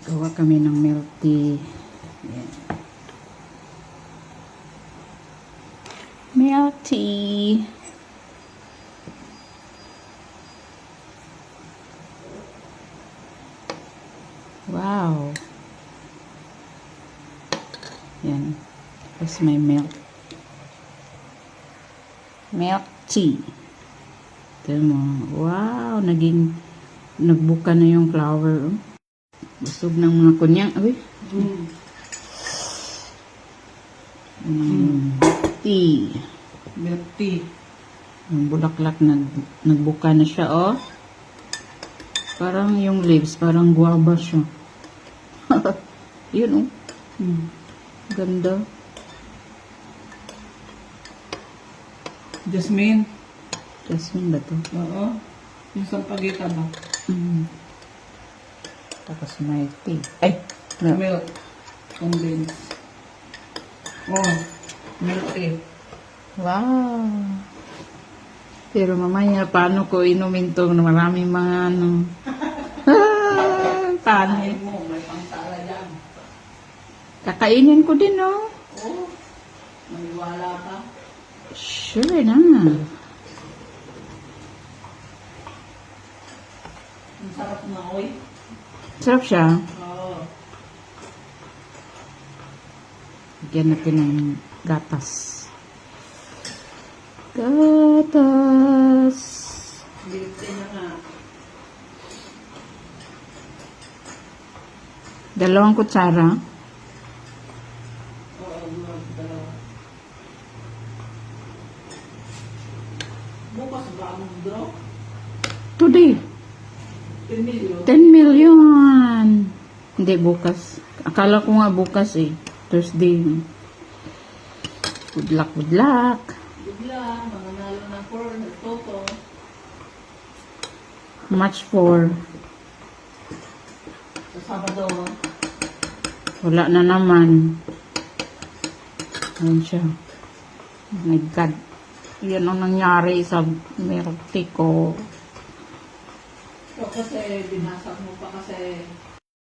Gawa kami ng milk tea. Yan. Milk tea. Wow. Yan. Tapos may milk. Milk tea. Tignan mo. Wow. Nagbuka na yung flower. Busog ng mga kunyang. Abi. Tea. Milk tea. Yung bulaklak nagbuka na siya, oh. Parang yung leaves, parang guava siya. Yun, oh. Ganda. Jasmine. Jasmine ba to? Oo. Yung sampagita ba? Tapos may tea. Ay! No. Milk. Condensed. Oh. Milk tea. Wow! Pero mamaya, paano ko inumin to na maraming mga ano? Paano? Ay mo, may pangtala yan. Kakainin ko din, oh. Oo. Maniwala ka. Sure na. Ang sarap na, oy. Sarap siya. Oo. Bigyan natin ng gatas. Gatas. Milk tea na nga. Dalawang kutsara. Oo, dalawa. Bukas ba ang draw? Today. 10 million. 10 million. Hindi, bukas. Akala ko nga bukas eh. Thursday. Good luck, good luck. Bigla, mananalo ng 4 na toto. Match 4. Sa Sabado. Wala na naman. Ayun siya. Oh my God. Yan ang nangyari sa milk tea ko. So, kasi binasag mo pa kasi